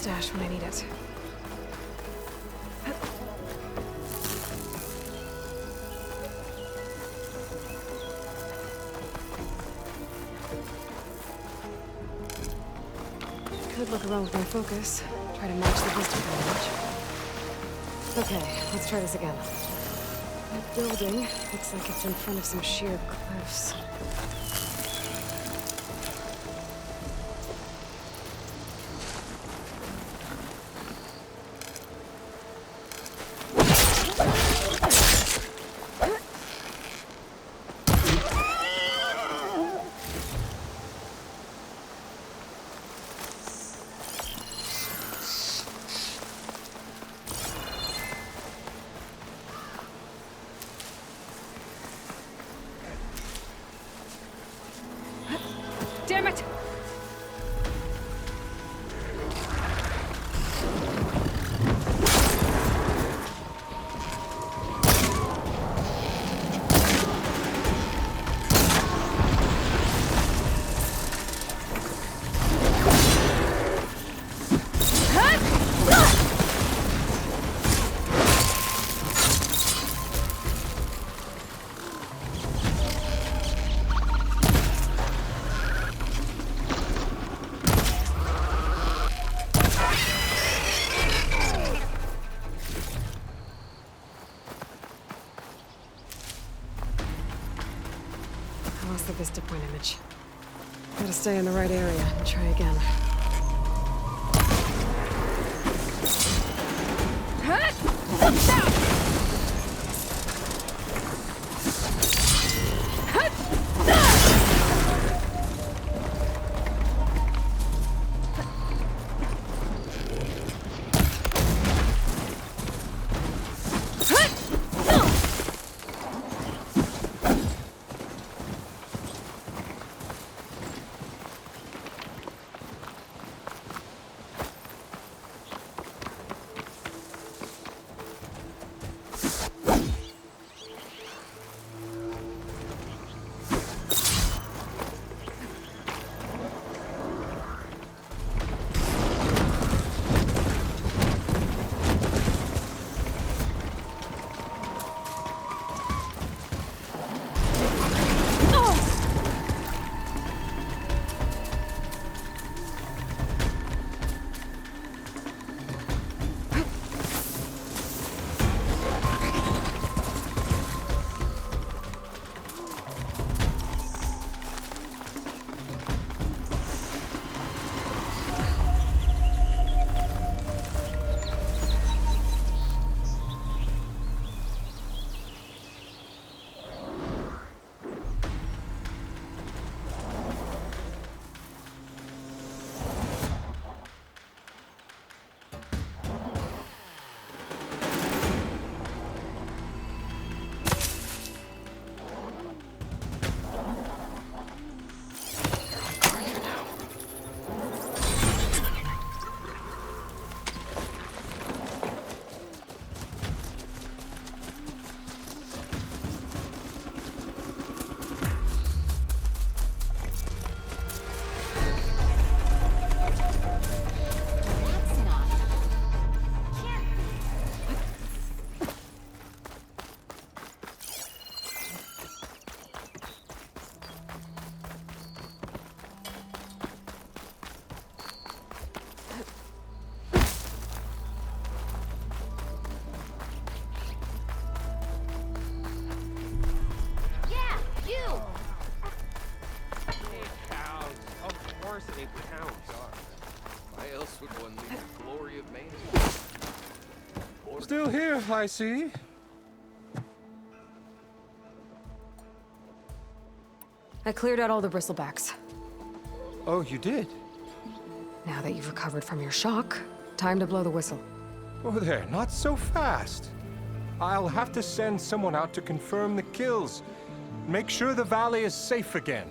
stash when I need it. Could look around with my focus. Try to match the distance range. Okay, let's try this again. That building looks like it's in front of some sheer cliffs. Damn it! I lost the Vista Point image. Gotta stay in the right area and try again. Still here, I see. I cleared out all the bristlebacks. Oh, you did? Now that you've recovered from your shock, time to blow the whistle. Oh there, not so fast. I'll have to send someone out to confirm the kills. Make sure the valley is safe again.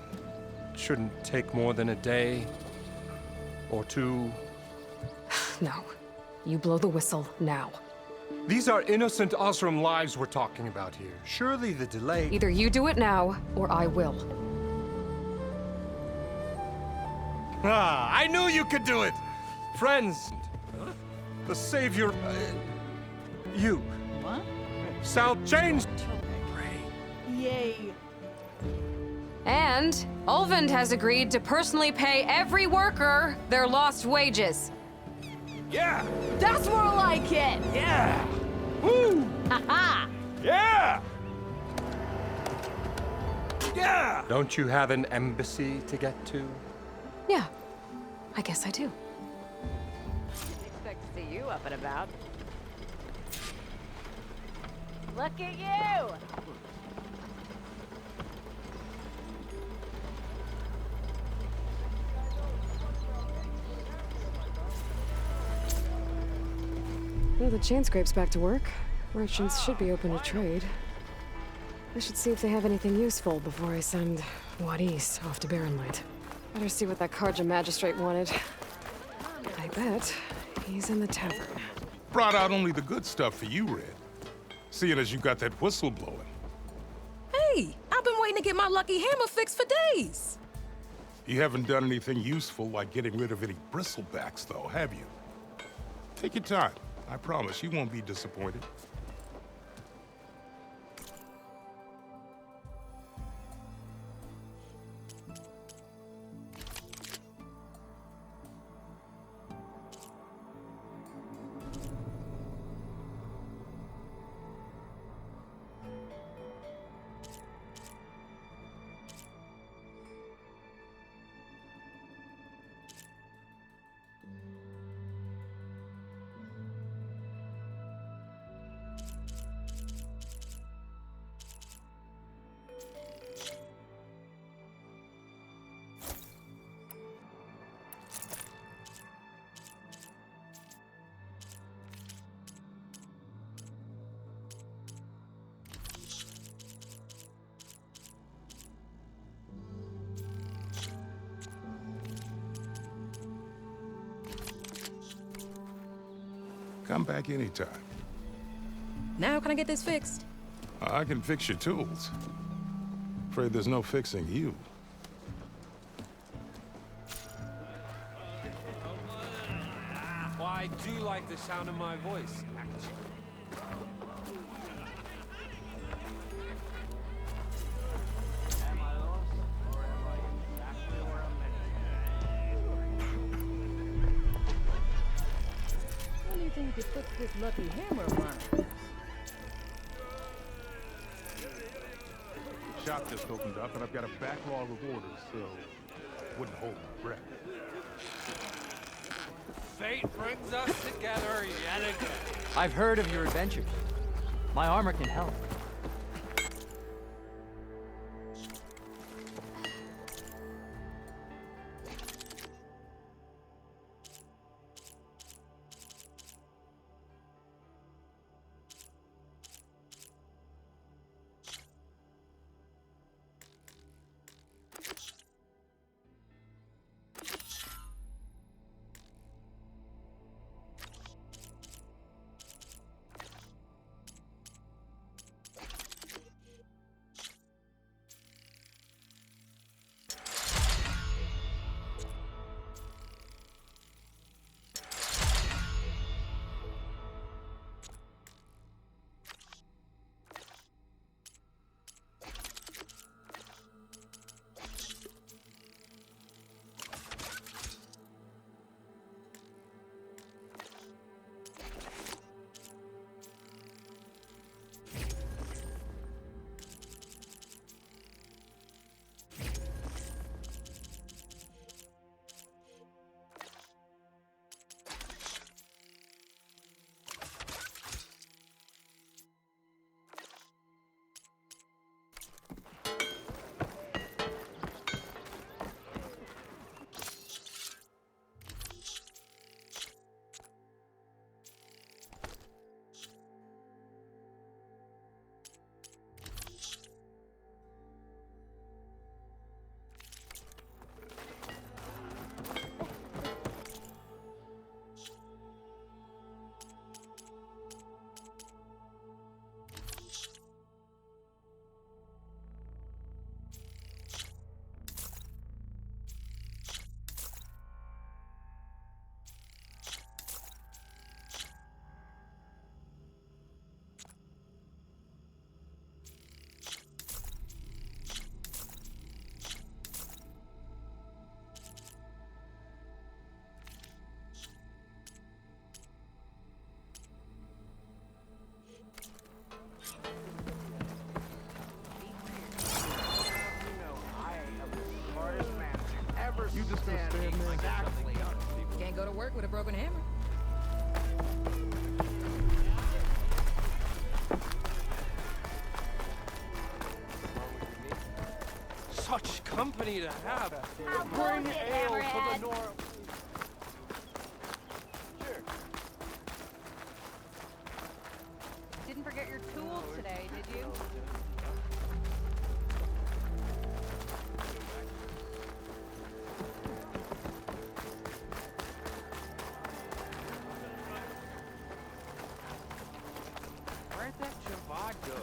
Shouldn't take more than a day or two. No. You blow the whistle now. These are innocent Osram lives we're talking about here. Surely the delay... Either you do it now, or I will. Ah, I knew you could do it! Friends, The savior... you. What? Sal, change! Yay. And Ulvund has agreed to personally pay every worker their lost wages. Yeah! That's more like it! Yeah! Woo! Haha! Yeah! Yeah! Don't you have an embassy to get to? Yeah, I guess I do. Didn't expect to see you up and about. Look at you! Well, the chain scrape's back to work. Merchants should be open to trade. I should see if they have anything useful before I send Wadis off to Barrenlight. Better see what that Karja magistrate wanted. I bet he's in the tavern. Brought out only the good stuff for you, Red. Seeing as you got that whistle blowing. Hey, I've been waiting to get my lucky hammer fixed for days. You haven't done anything useful like getting rid of any bristlebacks, though, have you? Take your time. I promise you won't be disappointed. Come back anytime. Now can I get this fixed? I can fix your tools. Afraid there's no fixing you. Well, I do like the sound of my voice, actually. Am I lost, or am I exactly where I'm meant When do you think you fix this lucky hammer of mine? Shop just opened up, and I've got a backlog of orders, so wouldn't hold my breath. Fate brings us together yet again. I've heard of your adventures. My armor can help. company to have. Bring ale for the North. Didn't forget your tools today, did you? Where'd that Javad go?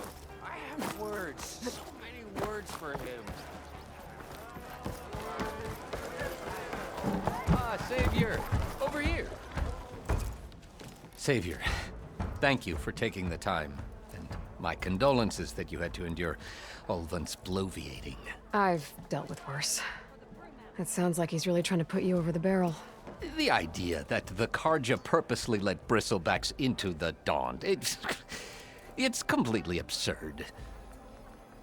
I have words. So many words for him. Savior! Over here! Savior, thank you for taking the time. And my condolences that you had to endure Ulvund's bloviating. I've dealt with worse. It sounds like he's really trying to put you over the barrel. The idea that the Karja purposely let bristlebacks into the Dawn, it's completely absurd.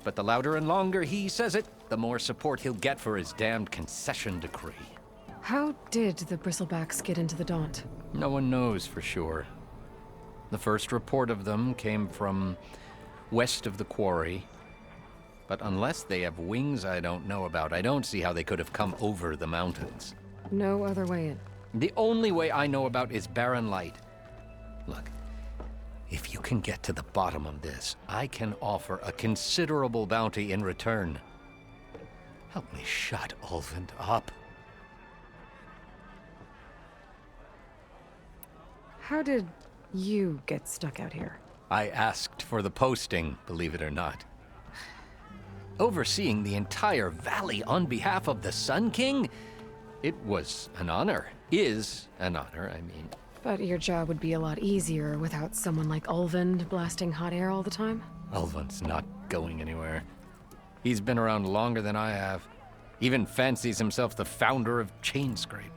But the louder and longer he says it, the more support he'll get for his damned concession decree. How did the Bristlebacks get into the Daunt? No one knows for sure. The first report of them came from west of the quarry. But unless they have wings I don't know about, I don't see how they could have come over the mountains. No other way in. The only way I know about is Barren Light. Look, if you can get to the bottom of this, I can offer a considerable bounty in return. Help me shut Ulvund up. How did you get stuck out here? I asked for the posting, believe it or not. Overseeing the entire valley on behalf of the Sun King? It was an honor. Is an honor, I mean. But your job would be a lot easier without someone like Ulvund blasting hot air all the time? Ulvund's not going anywhere. He's been around longer than I have. Even fancies himself the founder of Chainscrape.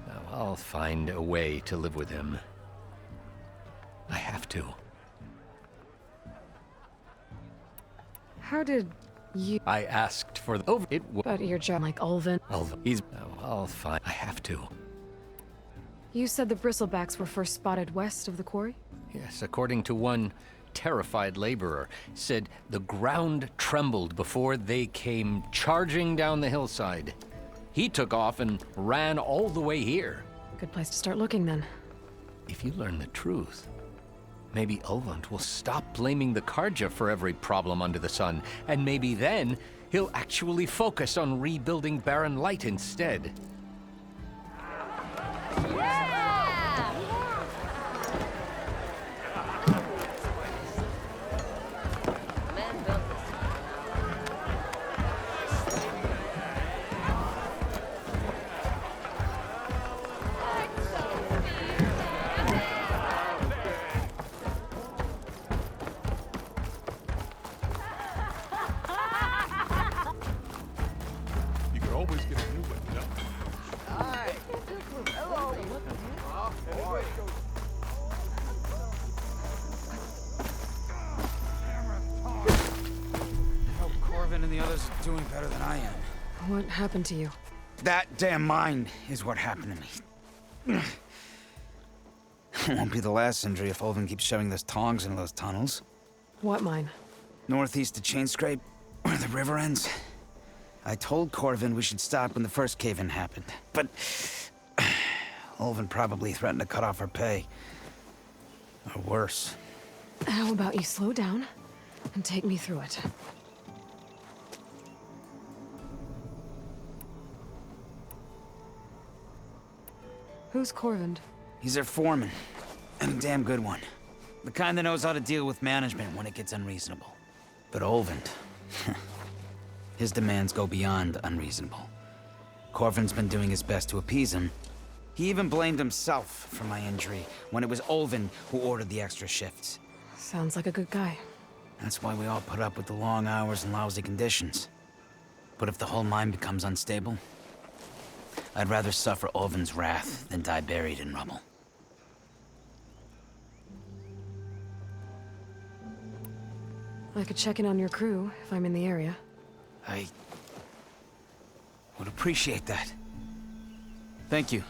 Now, I'll find a way to live with him. I have to. How did you... I asked for the... It was... But your job like Ulvund... Ulvund. He's... Oh, I'll find... I have to. You said the Bristlebacks were first spotted west of the quarry? Yes, according to one terrified laborer, said the ground trembled before they came charging down the hillside. He took off and ran all the way here. Good place to start looking, then. If you learn the truth, maybe Ulvund will stop blaming the Karja for every problem under the sun, and maybe then he'll actually focus on rebuilding Barren Light instead. You could always get a new one, you know? I hope Corvin and the others are doing better than I am. What happened to you? That damn mine is what happened to me. It won't be the last injury if Ulvund keeps shoving those tongs into those tunnels. What mine? Northeast of Chainscrape, where the river ends. I told Corvin we should stop when the first cave-in happened, but Ulvund probably threatened to cut off our pay. Or worse. How about you slow down and take me through it? Who's Corvin? He's their foreman, and a damn good one. The kind that knows how to deal with management when it gets unreasonable. But Ulvund, his demands go beyond unreasonable. Corvin's been doing his best to appease him. He even blamed himself for my injury when it was Ulvund who ordered the extra shifts. Sounds like a good guy. That's why we all put up with the long hours and lousy conditions. But if the whole mine becomes unstable, I'd rather suffer Ulvund's wrath than die buried in rubble. I could check in on your crew if I'm in the area. I would appreciate that. Thank you.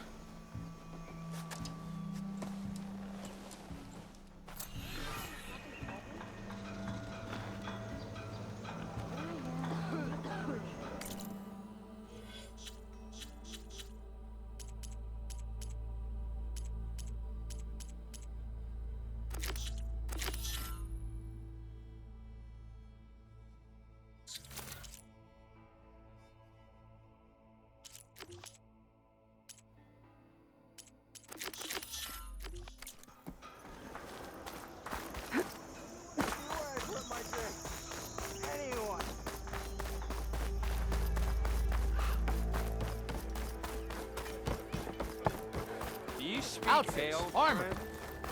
Outfits, armor.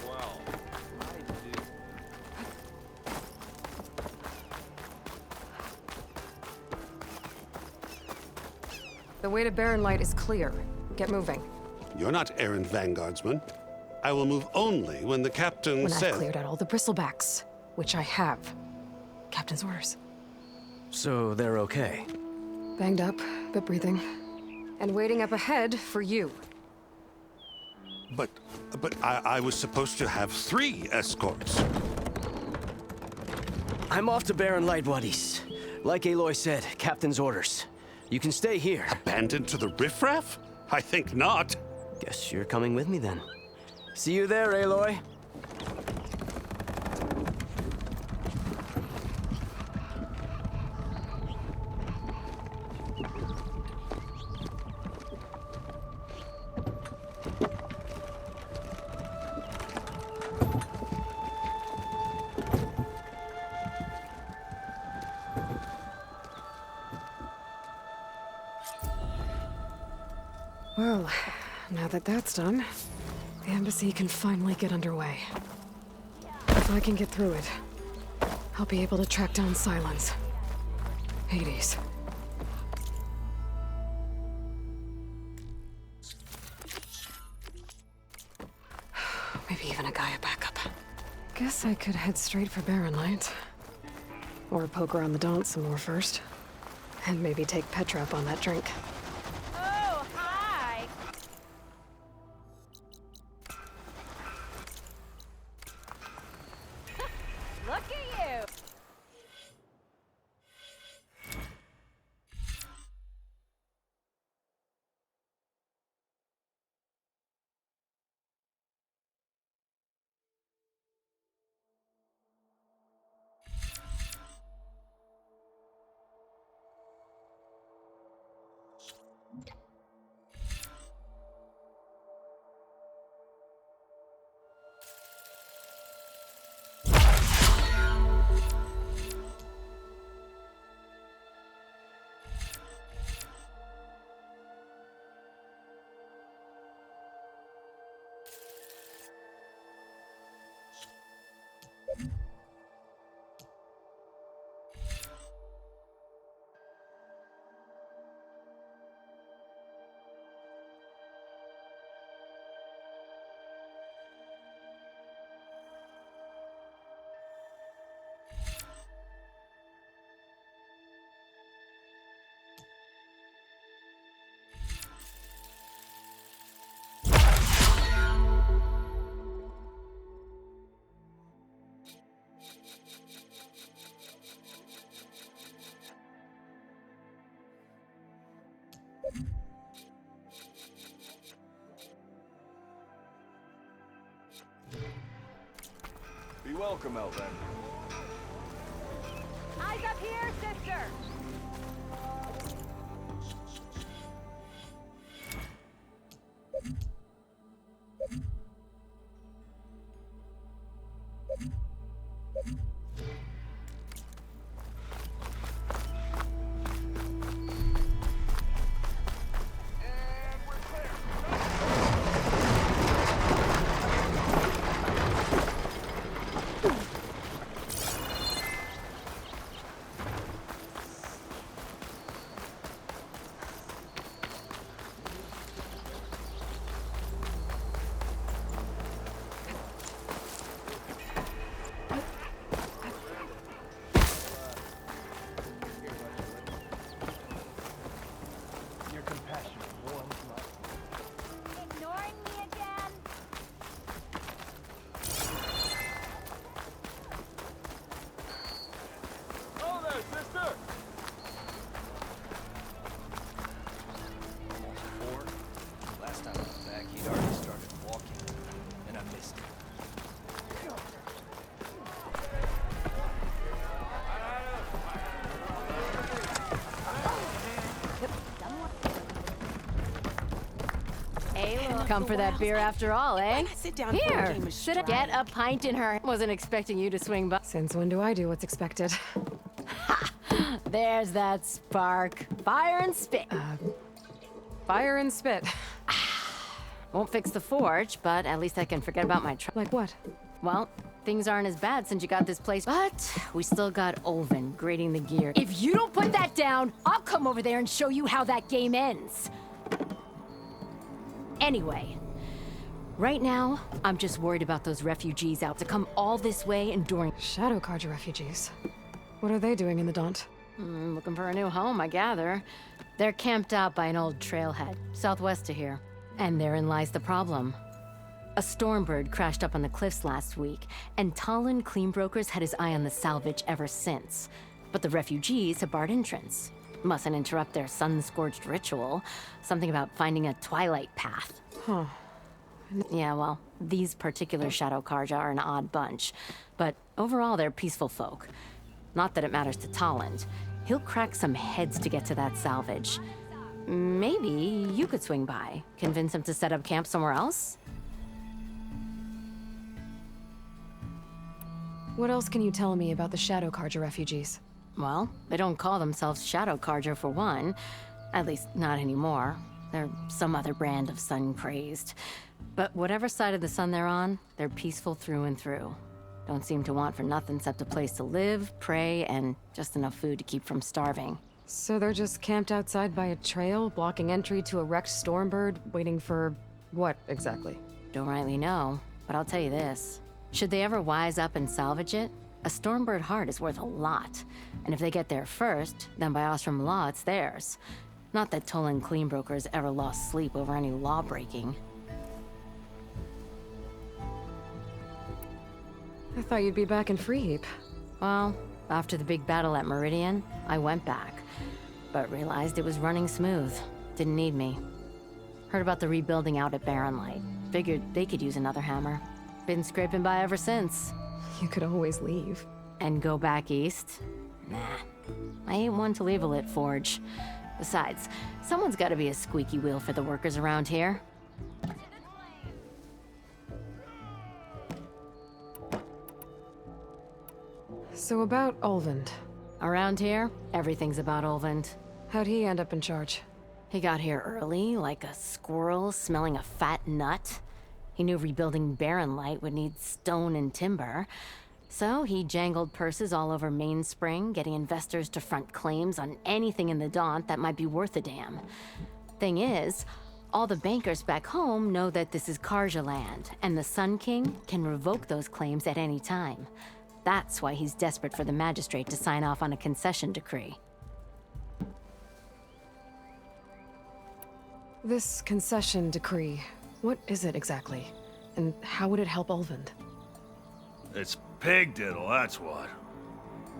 Well, I do. The way to Barren Light is clear. Get moving. You're not errand vanguardsman. I will move only when the captain When says... I've cleared out all the bristlebacks, which I have. Captain's orders. So they're okay? Banged up, but breathing. And waiting up ahead for you. But I was supposed to have 3 escorts. I'm off to Barren Light, Wadis. Like Aloy said, Captain's orders. You can stay here. Abandoned to the riffraff? I think not. Guess you're coming with me then. See you there, Aloy. Well, now that that's done, the embassy can finally get underway. If I can get through it, I'll be able to track down Silence. Hades. Maybe even a Gaia backup. Guess I could head straight for Barren Light. Or poke around the Daunt some more first. And maybe take Petra up on that drink. Oh, hi! Look at you! Be welcome, Outlander. Eyes up here, sister! Your compassion warms my... Ignoring me again? Oh there, sister! Almost 4. Last time I was back, he'd already started walking, and I missed him. Come for that beer after all, eh? Sit down Here, sit up. Get a pint in her. Wasn't expecting you to swing by. Since when do I do what's expected? There's that spark. Fire and spit. Fire and spit. Won't fix the forge, but at least I can forget about my Like what? Well, things aren't as bad since you got this place, but we still got Olvin grading the gear. If you don't put that down, I'll come over there and show you how that game ends. Anyway, right now, I'm just worried about those refugees out to come all this way enduring. Shadow Carja refugees. What are they doing in the Daunt? Looking for a new home, I gather. They're camped out by an old trailhead, southwest of here. And therein lies the problem. A Stormbird crashed up on the cliffs last week, and Talon Cleanbrokers had his eye on the salvage ever since. But the refugees have barred entrance. Mustn't interrupt their sun-scorched ritual. Something about finding a twilight path. Huh. Yeah, well, these particular Shadow Carja are an odd bunch. But overall, they're peaceful folk. Not that it matters to Talon. He'll crack some heads to get to that salvage. Maybe you could swing by, convince him to set up camp somewhere else? What else can you tell me about the Shadow Carja refugees? Well, they don't call themselves Shadow Carja for one. At least, not anymore. They're some other brand of sun-crazed. But whatever side of the sun they're on, they're peaceful through and through. Don't seem to want for nothing except a place to live, pray, and just enough food to keep from starving. So they're just camped outside by a trail, blocking entry to a wrecked Stormbird, waiting for what exactly? Don't rightly know, but I'll tell you this. Should they ever wise up and salvage it, a Stormbird heart is worth a lot. And if they get there first, then by Ostrom law, it's theirs. Not that Tolan Cleanbrokers ever lost sleep over any law breaking. I thought you'd be back in Freeheap. Well, after the big battle at Meridian, I went back. But realized it was running smooth. Didn't need me. Heard about the rebuilding out at Barren Light. Figured they could use another hammer. Been scraping by ever since. You could always leave. And go back east? Nah. I ain't one to leave a lit forge. Besides, someone's gotta be a squeaky wheel for the workers around here. So about Olvend. Around here, everything's about Olvend. How'd he end up in charge? He got here early, like a squirrel smelling a fat nut. He knew rebuilding Barren Light would need stone and timber. So he jangled purses all over Mainspring, getting investors to front claims on anything in the Daunt that might be worth a damn. Thing is, all the bankers back home know that this is Carja land, and the Sun King can revoke those claims at any time. That's why he's desperate for the magistrate to sign off on a concession decree. This concession decree, what is it exactly? And how would it help Olvend? It's pig diddle, that's what.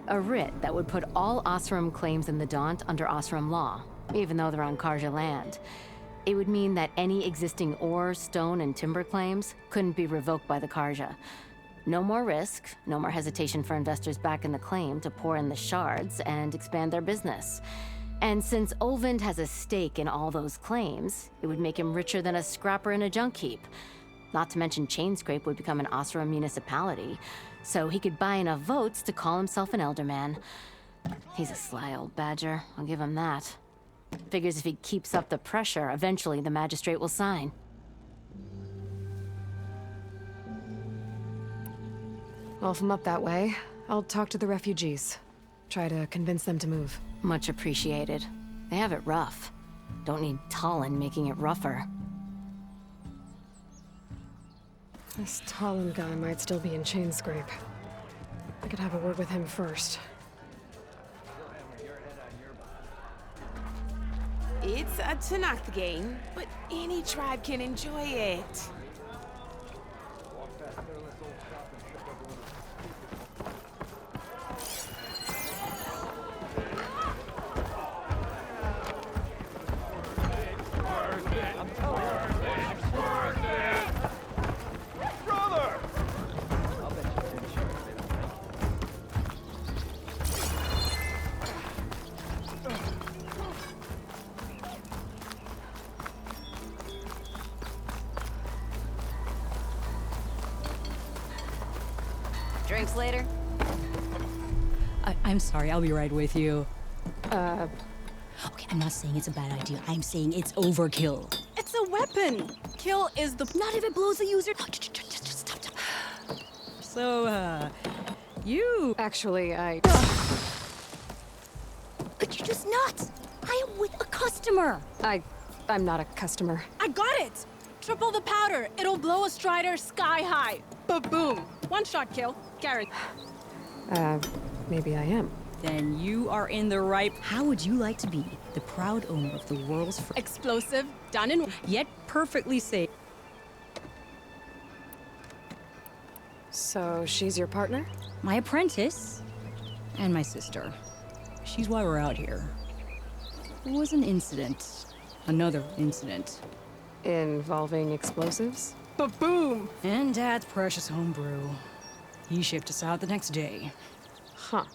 A writ that would put all Osram claims in the Daunt under Osram law, even though they're on Carja land. It would mean that any existing ore, stone, and timber claims couldn't be revoked by the Carja. No more risk, no more hesitation for investors back in the claim to pour in the shards and expand their business. And since Olvend has a stake in all those claims, it would make him richer than a scrapper in a junk heap. Not to mention Chainscrape would become an Osram municipality, so he could buy enough votes to call himself an elderman. He's a sly old badger, I'll give him that. Figures if he keeps up the pressure, eventually the magistrate will sign. Well, if I'm up that way, I'll talk to the refugees. Try to convince them to move. Much appreciated. They have it rough. Don't need Talon making it rougher. This Talon guy might still be in Chainscrape. I could have a word with him first. It's a Tanakh game, but any tribe can enjoy it. Drinks later? I'm sorry, I'll be right with you. Okay, I'm not saying it's a bad idea. I'm saying it's overkill. It's a a weapon. Kill is the... Not if it blows the user. Just stop. So, you... Actually, Could you just not? I am with a customer. I'm not a customer. I got it! Triple the powder. It'll blow a Strider sky high. Ba-boom. One shot kill. Guaranteed. Maybe I am. Then you are in the right... How would you like to be the proud owner of the world's first... Explosive, done in... Yet perfectly safe. So, she's your partner? My apprentice and my sister. She's why we're out here. There was an incident. Another incident. Involving explosives? Ba-boom! And Dad's precious homebrew. He shipped us out the next day. Huh.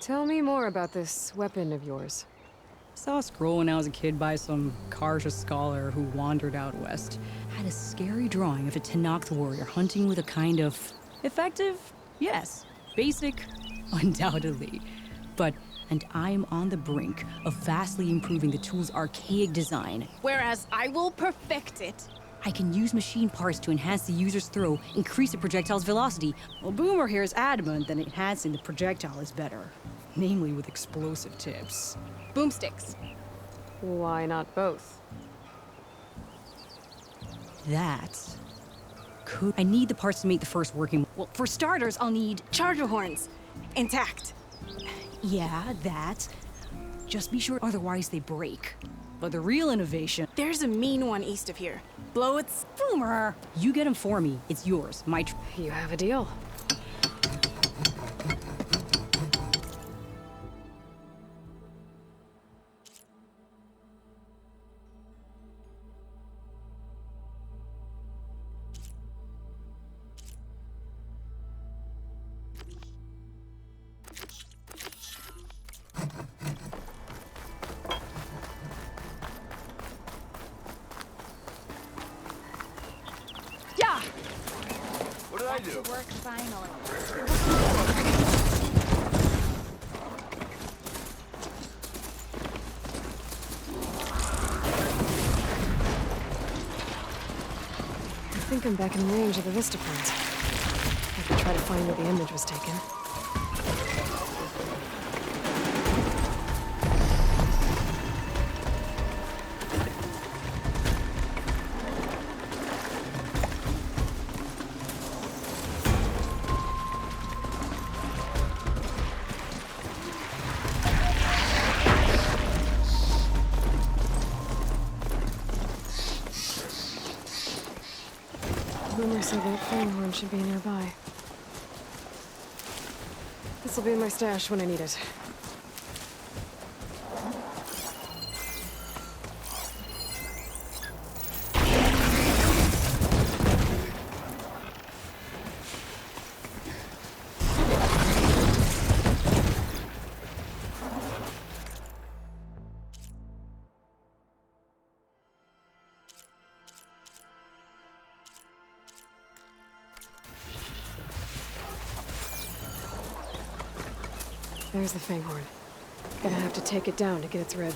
Tell me more about this weapon of yours. Saw a scroll when I was a kid by some Karja scholar who wandered out west. Had a scary drawing of a Tenakth warrior hunting with a kind of... Effective? Yes. Basic? Undoubtedly. But... And I'm on the brink of vastly improving the tool's archaic design. Whereas I will perfect it. I can use machine parts to enhance the user's throw, increase the projectile's velocity. Well, Boomer here is adamant that enhancing the projectile is better. Namely with explosive tips. Boomsticks. Why not both? That... I need the parts to make the first working... Well, for starters, I'll need... Charger horns. Intact. Yeah, that. Just be sure otherwise they break. But the real innovation... There's a mean one east of here. Blow its... Boomer! You get him for me. It's yours. You have a deal. What did I do? Work finally. I think I'm back in range of the vista point. I could try to find where the image was taken. Boomer said that fanghorn should be nearby. This'll be in my stash when I need it. There's the fanghorn. Gonna have to take it down to get its rib.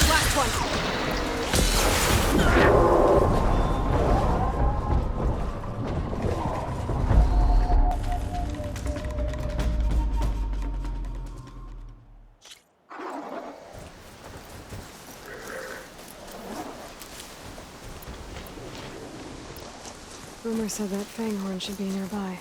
Last one. Boomer said that fanghorn should be nearby.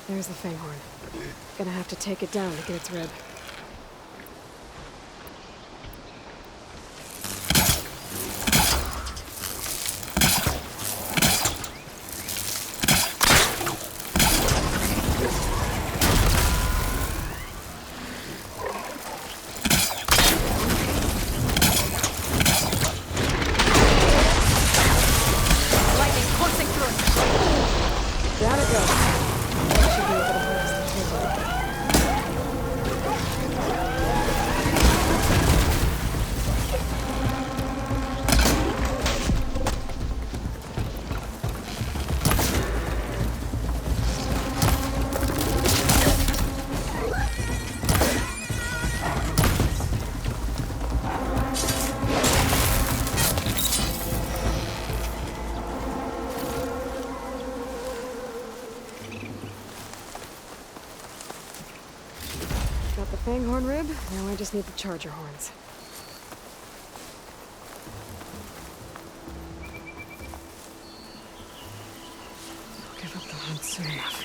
There's the Fanghorn. Gonna have to take it down to get its rib. Down it goes. Should be able to harness the timber. Got the Fanghorn rib, now I just need the charger horns. I'll give up the hunt soon enough.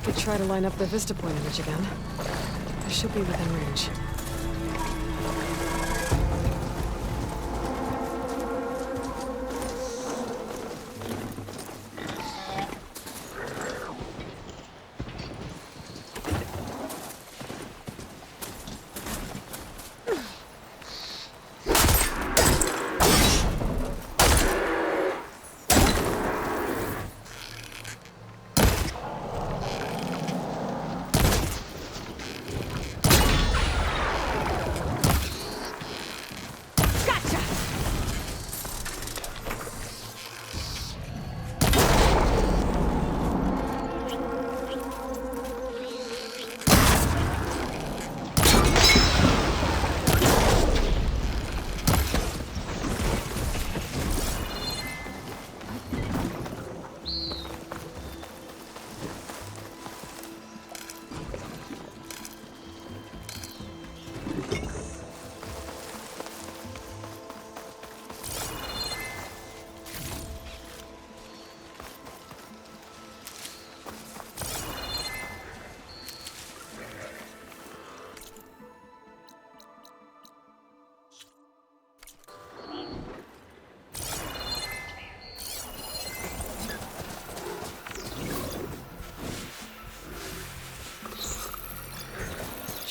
Could try to line up the Vista Point image again. I should be within range.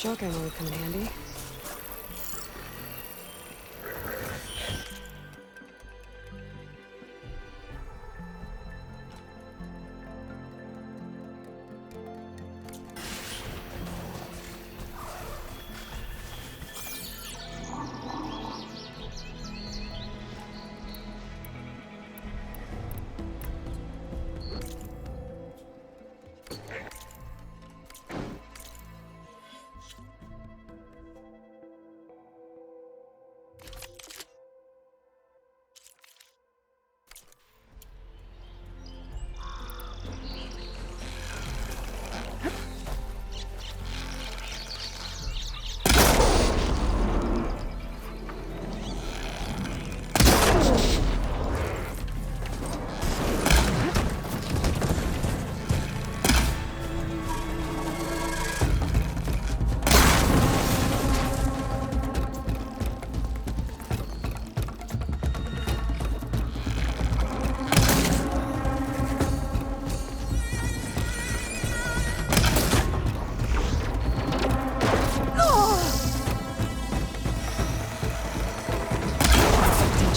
shock ammo would come in handy.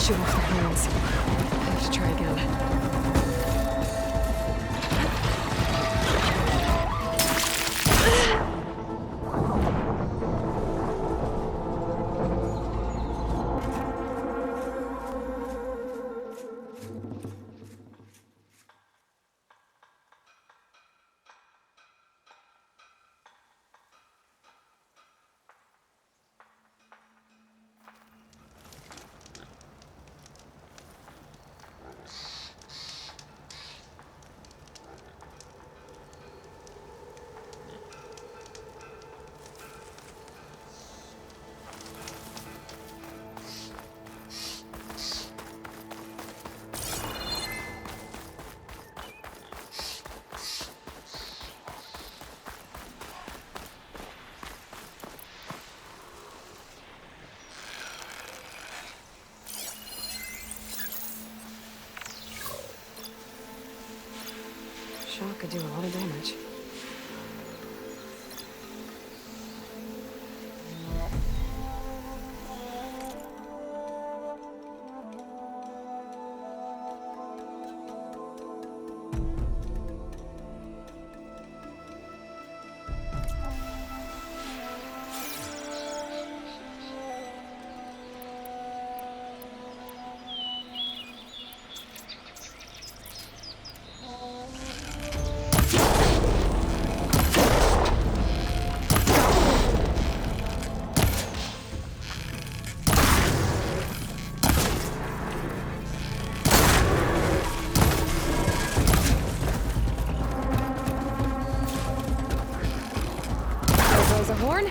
Shoot off the hands. I have to try again. Shock could do a lot of damage. A horn?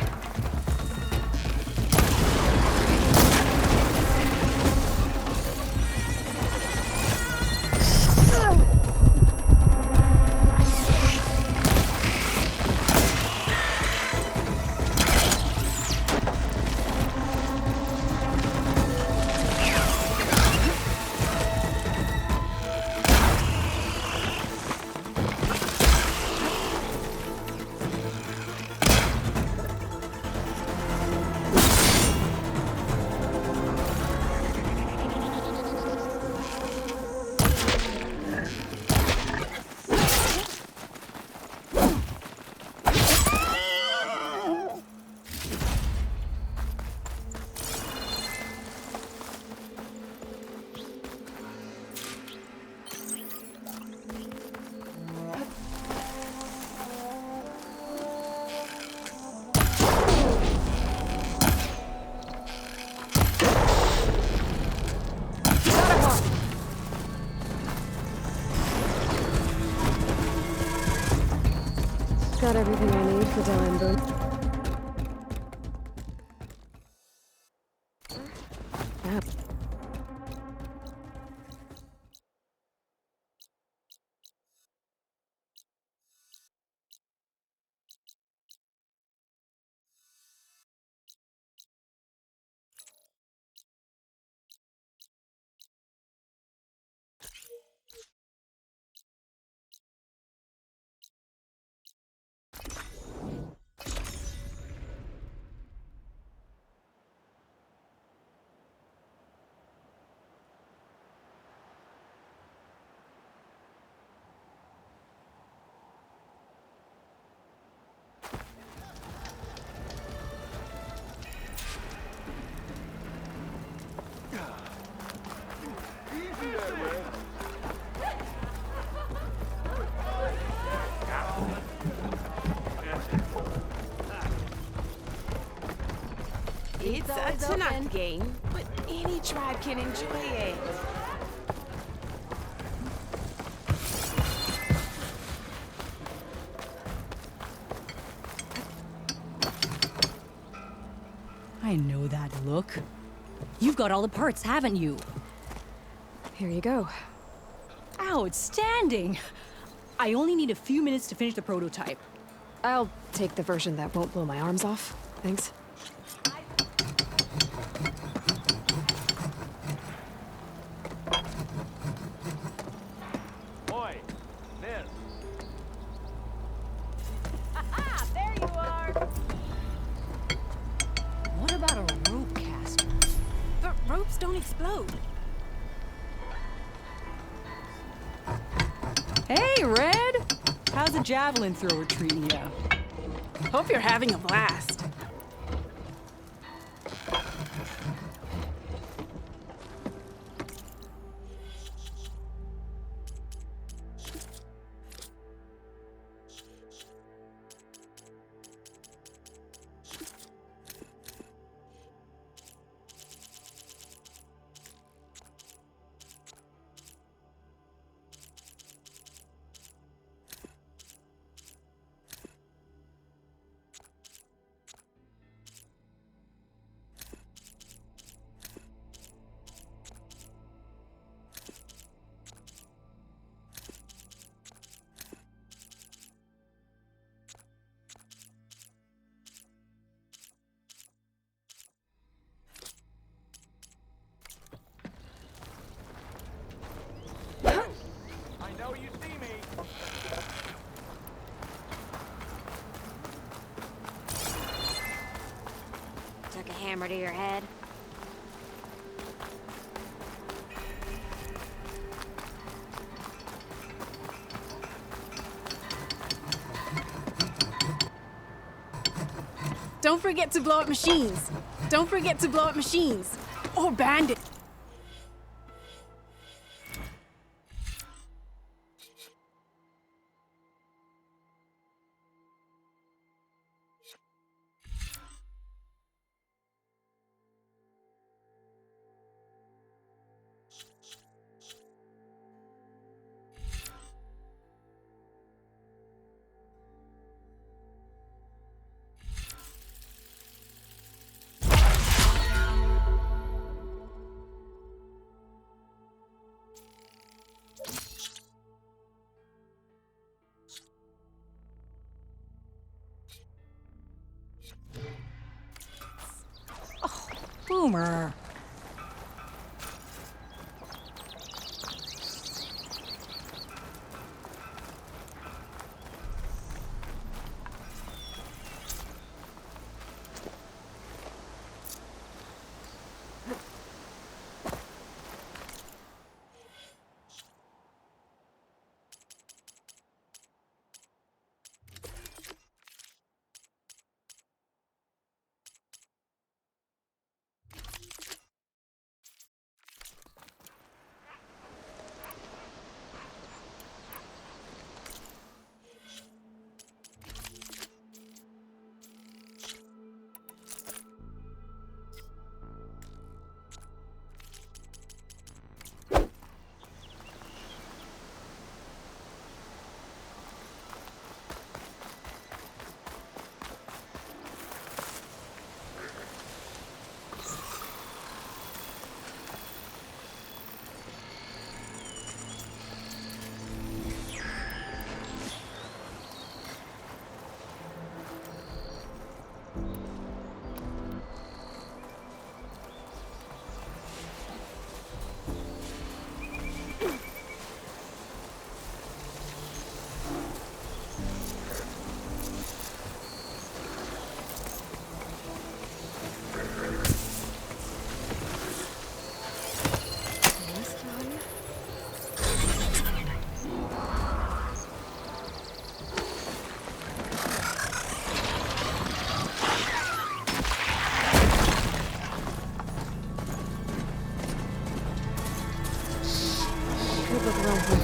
Got everything I need for Dylan Boone. a open. Tanakh game, but any tribe can enjoy it. I know that look. You've got all the parts, haven't you? Here you go. Outstanding! I only need a few minutes to finish the prototype. I'll take the version that won't blow my arms off. Thanks. Boy, miss. Ah, there you are. What about a rope caster? But ropes don't explode. Hey, Red! How's the javelin thrower treating ya? Hope you're having a blast. I know you see me. Took a hammer to your head. Don't forget to blow up machines. Don't forget to blow up machines. Or bandits. Boomer.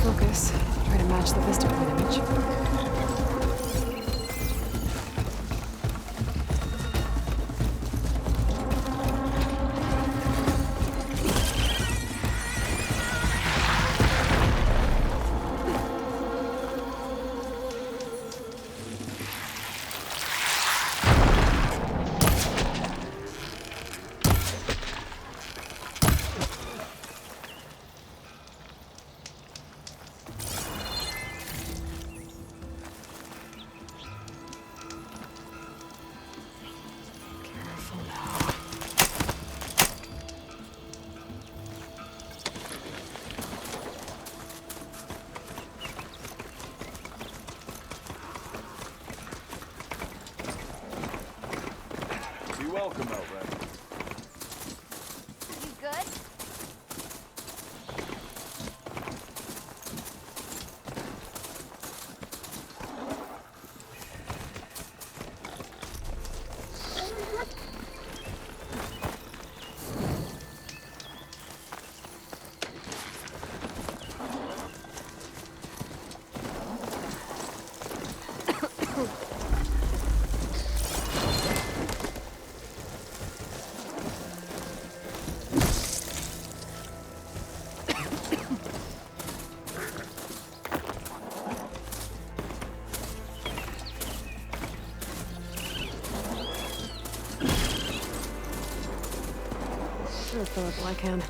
Focus. Try to match the vista point image. fill up all I can.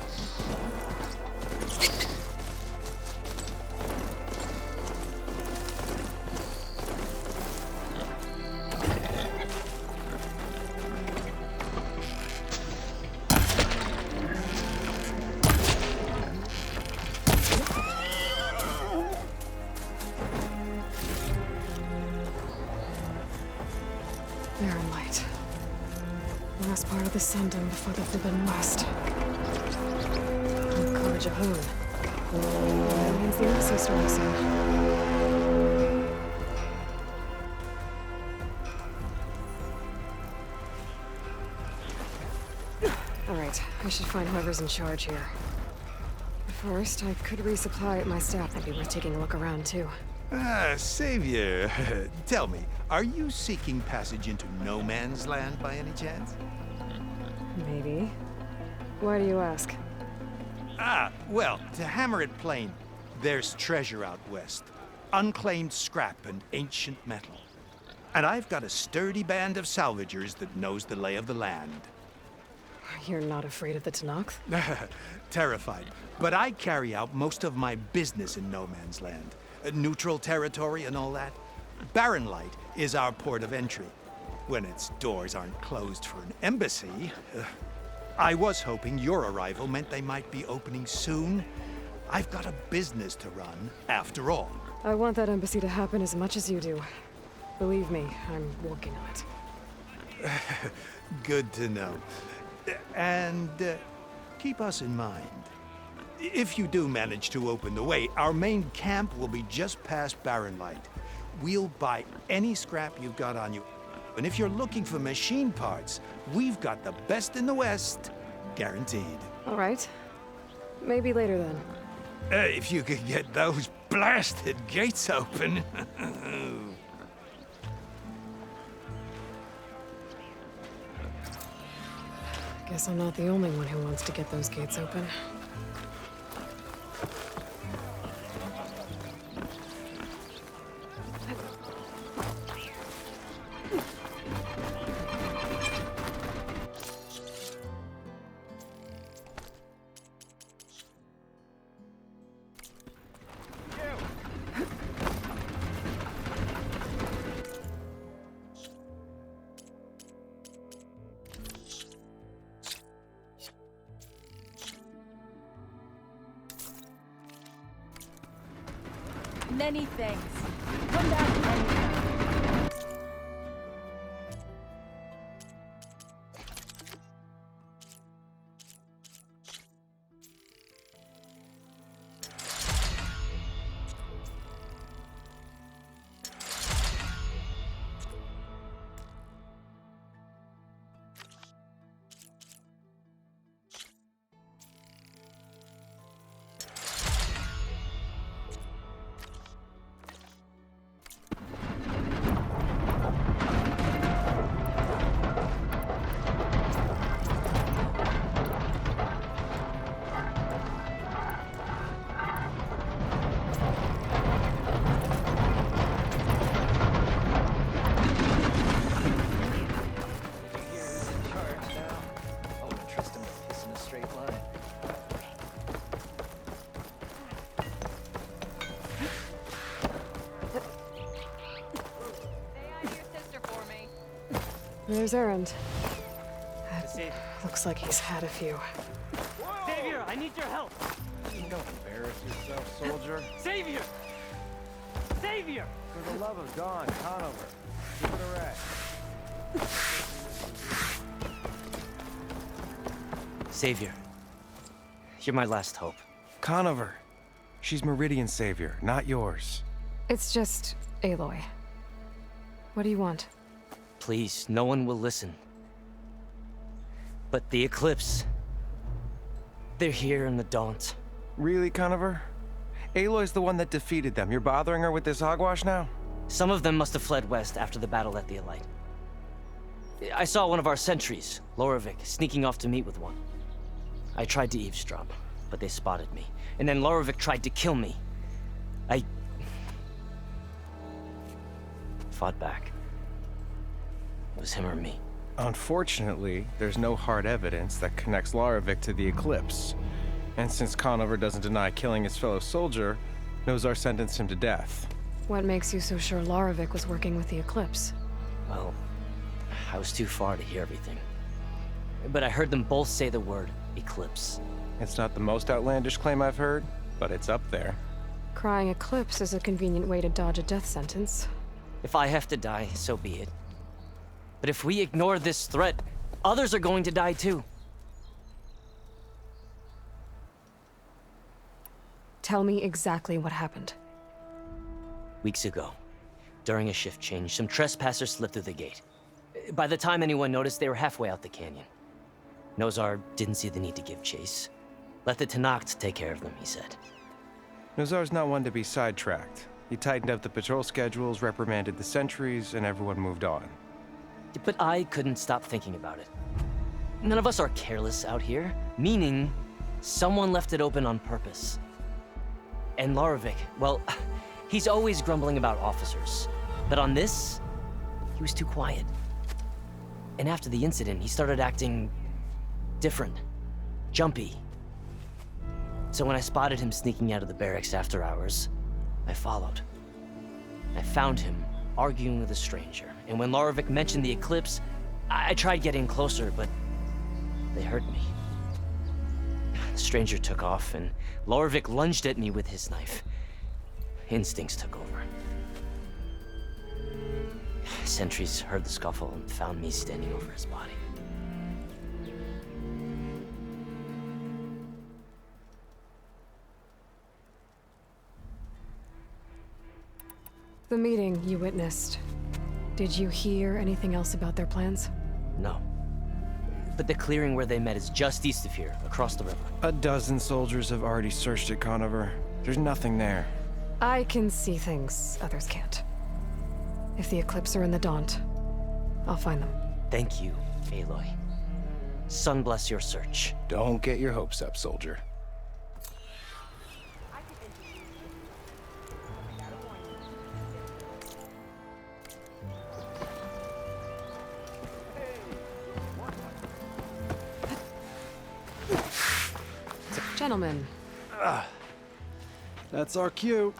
Barren light. Last part of the Sundom before the Forbidden West. Karja. That means the Odyssey story soon. Alright, I should find whoever's in charge here. First, I could resupply my staff. That'd be worth taking a look around, too. Savior, tell me, are you seeking passage into no man's land by any chance? Maybe. Why do you ask? Well, to hammer it plain, there's treasure out west. Unclaimed scrap and ancient metal. And I've got a sturdy band of salvagers that knows the lay of the land. You're not afraid of the Tenakth? Terrified. But I carry out most of my business in no man's land. Neutral territory and all that. Barren Light is our port of entry. When its doors aren't closed for an embassy. I was hoping your arrival meant they might be opening soon. I've got a business to run, after all. I want that embassy to happen as much as you do. Believe me, I'm working on it. Good to know. And keep us in mind. If you do manage to open the way, our main camp will be just past Barren Light. We'll buy any scrap you've got on you. And if you're looking for machine parts, we've got the best in the West, guaranteed. All right. Maybe later then. If you could get those blasted gates open. Guess I'm not the only one who wants to get those gates open. Many thanks. Come back anytime. There's Erend. Looks like he's had a few. Savior, I need your help! Don't embarrass yourself, soldier. Savior! Savior! For the love of Dawn, Conover. Give it a rest. Savior. You're my last hope. Conover. She's Meridian's savior, not yours. It's just Aloy. What do you want? Please, no one will listen. But the Eclipse... they're here in the Daunt. Really, Conover? Aloy's the one that defeated them. You're bothering her with this hogwash now? Some of them must have fled west after the battle at the Elite. I saw one of our sentries, Lorovic, sneaking off to meet with one. I tried to eavesdrop, but they spotted me. And then Lorovic tried to kill me. I... fought back. It was him or me. Unfortunately, there's no hard evidence that connects Laravik to the eclipse. And since Conover doesn't deny killing his fellow soldier, Nozar sentenced him to death. What makes you so sure Laravik was working with the eclipse? Well, I was too far to hear everything. But I heard them both say the word eclipse. It's not the most outlandish claim I've heard, but it's up there. Crying eclipse is a convenient way to dodge a death sentence. If I have to die, so be it. But if we ignore this threat, others are going to die too. Tell me exactly what happened. Weeks ago, during a shift change, some trespassers slipped through the gate. By the time anyone noticed, they were halfway out the canyon. Nozar didn't see the need to give chase. Let the Tenakth take care of them, he said. Nozar's not one to be sidetracked. He tightened up the patrol schedules, reprimanded the sentries, and everyone moved on. But I couldn't stop thinking about it. None of us are careless out here, meaning someone left it open on purpose. And Laravik, well, he's always grumbling about officers. But on this, he was too quiet. And after the incident, he started acting different, jumpy. So when I spotted him sneaking out of the barracks after hours, I followed. I found him arguing with a stranger. And when Laravik mentioned the eclipse, I tried getting closer, but they heard me. The stranger took off, and Laravik lunged at me with his knife. Instincts took over. Sentries heard the scuffle and found me standing over his body. The meeting you witnessed. Did you hear anything else about their plans? No. But the clearing where they met is just east of here, across the river. A dozen soldiers have already searched it, Conover. There's nothing there. I can see things others can't. If the Eclipse are in the Daunt, I'll find them. Thank you, Aloy. Sun bless your search. Don't get your hopes up, soldier. Gentlemen. That's our cue.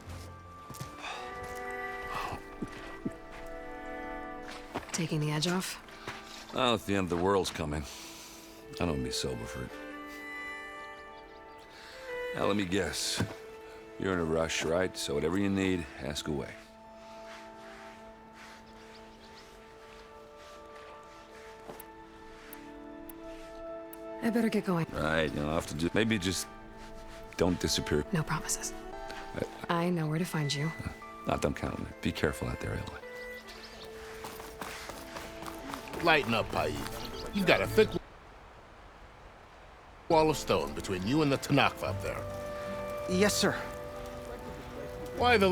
Taking the edge off? Well, if the end of the world's coming, I don't be sober for it. Now, let me guess. You're in a rush, right? So whatever you need, ask away. I better get going. Right, you'll have to maybe just don't disappear. No promises. I know where to find you. Don't count on it. Be careful out there, Aloy. Lighten up, Paid. You got a thick wall of stone between you and the Tenakth up there. Yes, sir. Why the